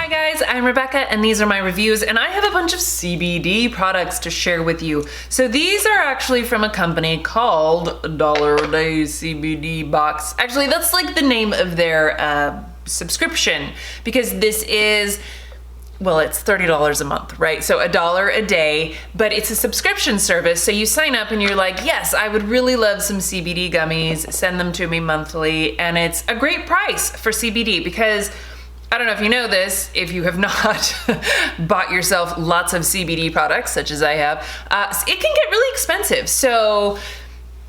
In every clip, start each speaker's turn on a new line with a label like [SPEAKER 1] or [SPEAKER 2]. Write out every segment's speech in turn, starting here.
[SPEAKER 1] Hi guys, I'm Rebecca and these are my reviews, and I have a bunch of CBD products to share with you. So these are actually from a company called $1 a Day CBD Box. Actually, that's like the name of their subscription, because this is, well, it's $30 a month, right? So $1 a day, but it's a subscription service. So you sign up and you're like, yes, I would really love some CBD gummies, send them to me monthly. And it's a great price for CBD because I don't know if you know this, if you have not bought yourself lots of CBD products, such as I have, it can get really expensive. So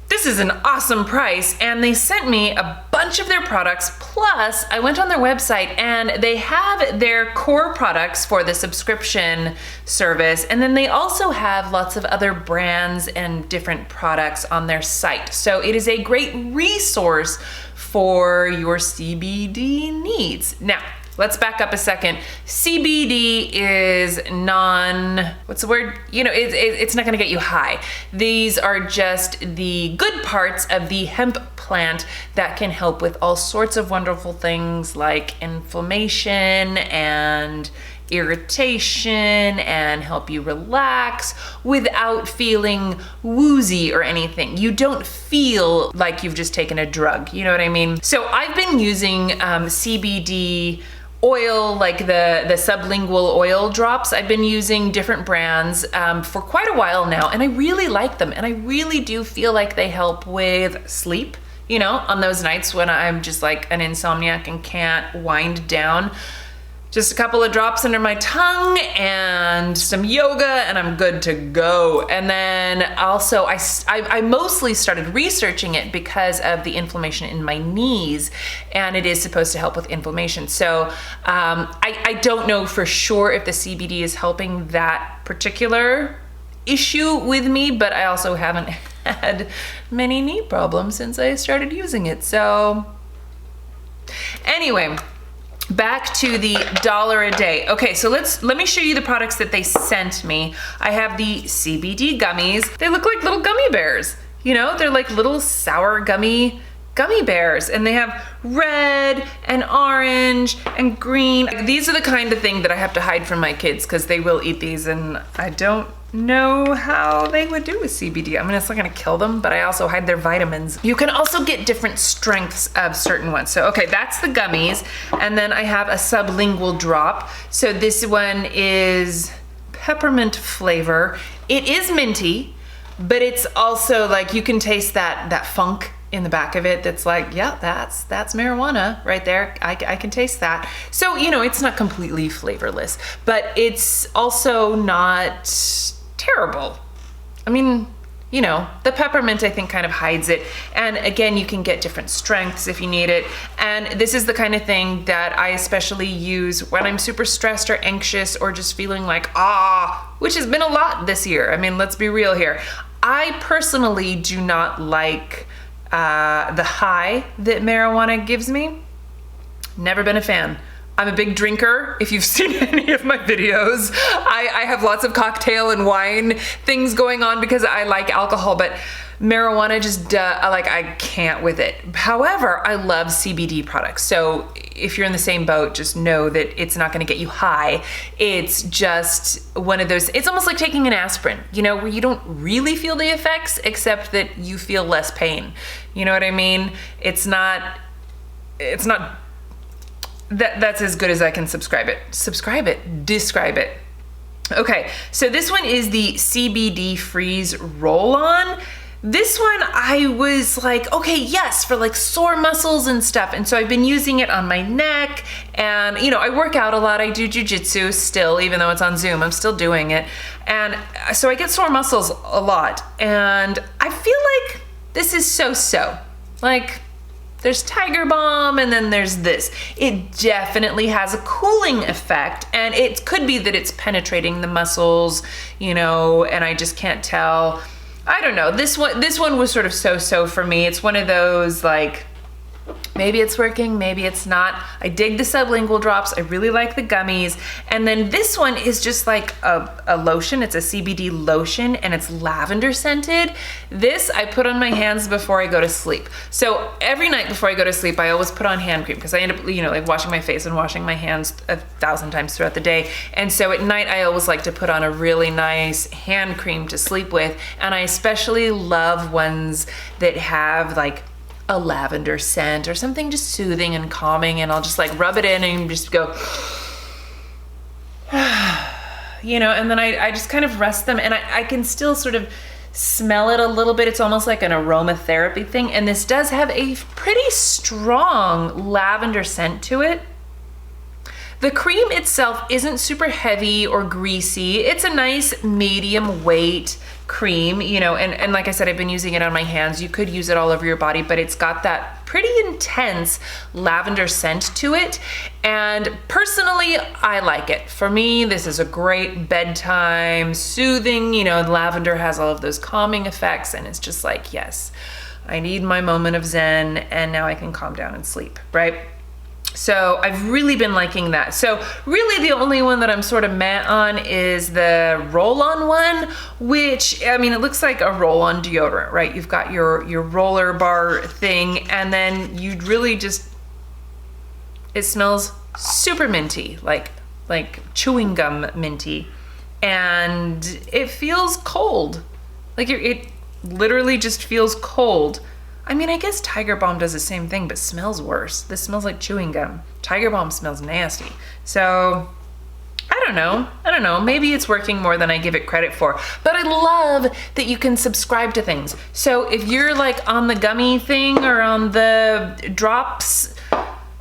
[SPEAKER 1] this is an awesome price, and they sent me a bunch of their products, plus I went on their website and they have their core products for the subscription service, and then they also have lots of other brands and different products on their site. So it is a great resource for your CBD needs. Now, let's back up a second. CBD is what's the word? You know, it's not gonna get you high. These are just the good parts of the hemp plant that can help with all sorts of wonderful things like inflammation and irritation and help you relax without feeling woozy or anything. You don't feel like you've just taken a drug, you know what I mean? So I've been using CBD oil, like the Sublingual oil drops. I've been using different brands for quite a while now, and I really like them, and I really do feel like they help with sleep, you know, on those nights when I'm just like an insomniac and can't wind down. Just a couple of drops under my tongue and some yoga and I'm good to go. And then also I mostly started researching it because of the inflammation in my knees, and it is supposed to help with inflammation. So I don't know for sure if the CBD is helping that particular issue with me, but I also haven't had many knee problems since I started using it. So anyway, back to the $1 a day. Okay, so let me show you the products that they sent me. I have the CBD gummies. They look like little gummy bears. You know, they're like little sour gummy bears, and they have red and orange and green. These are the kind of thing that I have to hide from my kids because they will eat these, and I don't know how they would do with CBD. I mean, it's not gonna kill them, but I also hide their vitamins. You can also get different strengths of certain ones. So, okay, that's the gummies. And then I have a sublingual drop. So this one is peppermint flavor. It is minty, but it's also like, you can taste that funk in the back of it that's like, yeah, that's marijuana right there. I can taste that. So, you know, it's not completely flavorless, but it's also not terrible. I mean, you know, the peppermint I think kind of hides it. And again, you can get different strengths if you need it. And this is the kind of thing that I especially use when I'm super stressed or anxious or just feeling like, which has been a lot this year. I mean, let's be real here. I personally do not like the high that marijuana gives me. Never been a fan. I'm a big drinker. If you've seen any of my videos, I have lots of cocktail and wine things going on because I like alcohol, but marijuana just, I can't with it. However, I love CBD products. So if you're in the same boat, just know that it's not gonna get you high. It's just one of those, it's almost like taking an aspirin, you know, where you don't really feel the effects except that you feel less pain. You know what I mean? That's as good as I can describe it. Okay, so this one is the CBD Freeze Roll-On. This one I was like, okay, yes, for like sore muscles and stuff. And so I've been using it on my neck, and you know, I work out a lot. I do jujitsu still, even though it's on Zoom, I'm still doing it. And so I get sore muscles a lot. And I feel like this is so. Like, there's Tiger Balm and then there's this. It definitely has a cooling effect, and it could be that it's penetrating the muscles, you know, and I just can't tell. I don't know. This one was sort of so for me. It's one of those like Maybe it's working, maybe it's not. I dig the sublingual drops. I really like the gummies. And then this one is just like a lotion. It's a CBD lotion and it's lavender scented. This I put on my hands before I go to sleep. So every night before I go to sleep, I always put on hand cream because I end up, you know, like washing my face and washing my hands 1,000 times throughout the day. And so at night, I always like to put on a really nice hand cream to sleep with. And I especially love ones that have like a lavender scent or something just soothing and calming, and I'll just like rub it in and just go, you know, and then I just kind of rest them, and I can still sort of smell it a little bit. It's almost like an aromatherapy thing, and this does have a pretty strong lavender scent to it. The cream itself isn't super heavy or greasy. It's a nice medium weight cream, you know, and like I said, I've been using it on my hands. You could use it all over your body, but it's got that pretty intense lavender scent to it. And personally, I like it. For me, this is a great bedtime soothing, you know, lavender has all of those calming effects, and it's just like, yes, I need my moment of zen, and now I can calm down and sleep, right? So I've really been liking that. So really the only one that I'm sort of meh on is the roll-on one, which, I mean, it looks like a roll-on deodorant, right? You've got your roller bar thing, and then you really just, it smells super minty, like chewing gum minty, and it feels cold. Like it literally just feels cold. I mean, I guess Tiger Balm does the same thing, but smells worse. This smells like chewing gum. Tiger Balm smells nasty. So, I don't know. Maybe it's working more than I give it credit for. But I love that you can subscribe to things. So if you're like on the gummy thing or on the drops,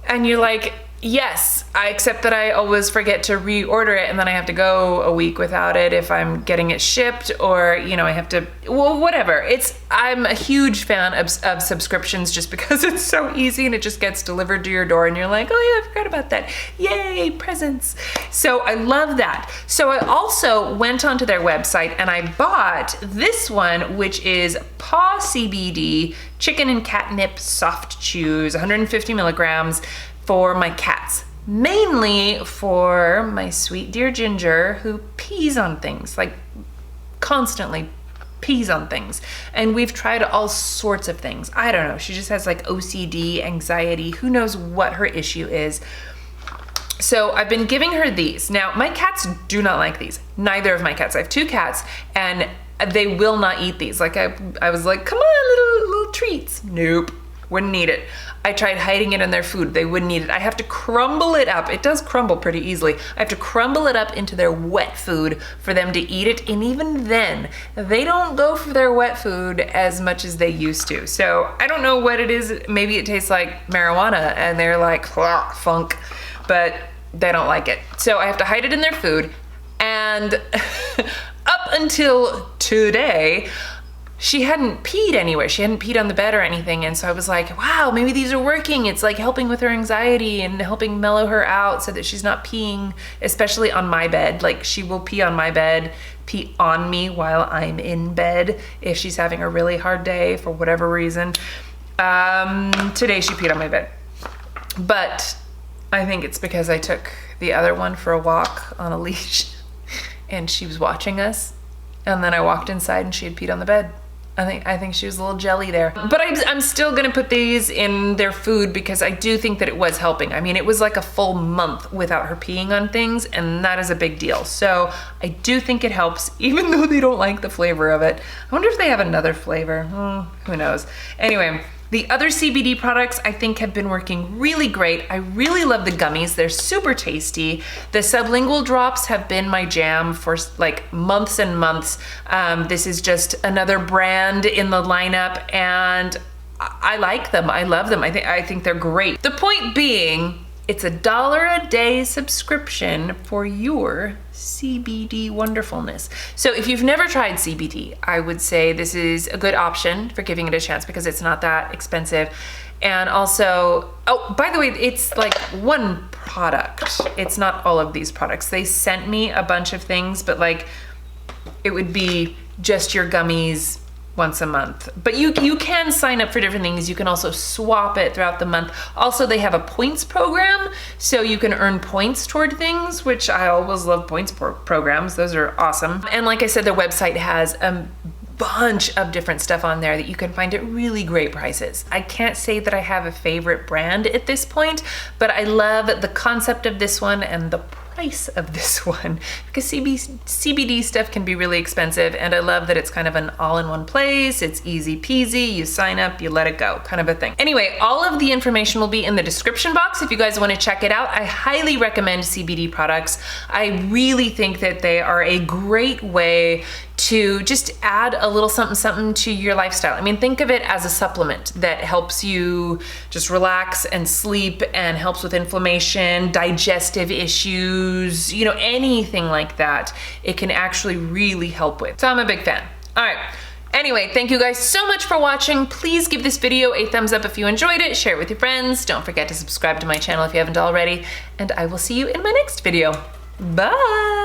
[SPEAKER 1] and you're like, yes, I accept that I always forget to reorder it and then I have to go a week without it if I'm getting it shipped, or, you know, I have to, well, whatever. I'm a huge fan of subscriptions just because it's so easy and it just gets delivered to your door and you're like, oh yeah, I forgot about that. Yay, presents. So I love that. So I also went onto their website and I bought this one, which is Paw CBD Chicken and Catnip Soft Chews, 150 milligrams. For my cats, mainly for my sweet dear Ginger, who pees on things, like constantly pees on things. And we've tried all sorts of things. I don't know, she just has like OCD, anxiety, who knows what her issue is. So I've been giving her these. Now, my cats do not like these. Neither of my cats. I have 2 cats, and they will not eat these. Like I was like, come on, little treats. Nope. Wouldn't eat it. I tried hiding it in their food. They wouldn't eat it. I have to crumble it up. It does crumble pretty easily. I have to crumble it up into their wet food for them to eat it. And even then, they don't go for their wet food as much as they used to. So I don't know what it is. Maybe it tastes like marijuana and they're like, funk, but they don't like it. So I have to hide it in their food. And up until today, she hadn't peed anywhere. She hadn't peed on the bed or anything. And so I was like, wow, maybe these are working. It's like helping with her anxiety and helping mellow her out so that she's not peeing, especially on my bed. Like, she will pee on my bed, pee on me while I'm in bed if she's having a really hard day for whatever reason. Today she peed on my bed. But I think it's because I took the other one for a walk on a leash and she was watching us. And then I walked inside and she had peed on the bed. I think she was a little jelly there. But I'm still gonna put these in their food because I do think that it was helping. I mean, it was like a full month without her peeing on things, and that is a big deal. So I do think it helps, even though they don't like the flavor of it. I wonder if they have another flavor. Who knows? Anyway, the other CBD products I think have been working really great. I really love the gummies. They're super tasty. The sublingual drops have been my jam for like months and months. This is just another brand in the lineup and I like them. I love them. I think they're great. The point being, it's $1 a day subscription for your CBD wonderfulness. So if you've never tried CBD, I would say this is a good option for giving it a chance because it's not that expensive. And also, oh, by the way, it's like one product. It's not all of these products. They sent me a bunch of things, but like it would be just your gummies once a month. But you can sign up for different things. You can also swap it throughout the month. Also, they have a points program, so you can earn points toward things, which I always love points programs. Those are awesome. And like I said, their website has a bunch of different stuff on there that you can find at really great prices. I can't say that I have a favorite brand at this point, but I love the concept of this one and the price of this one, because CBD stuff can be really expensive, and I love that it's kind of an all-in-one place. It's easy peasy, you sign up, you let it go, kind of a thing. Anyway, all of the information will be in the description box if you guys want to check it out. I highly recommend CBD products. I really think that they are a great way to just add a little something to your lifestyle. I mean, think of it as a supplement that helps you just relax and sleep and helps with inflammation, digestive issues, you know, anything like that. It can actually really help with. So I'm a big fan. All right. Anyway, thank you guys so much for watching. Please give this video a thumbs up if you enjoyed it. Share it with your friends. Don't forget to subscribe to my channel if you haven't already. And I will see you in my next video. Bye.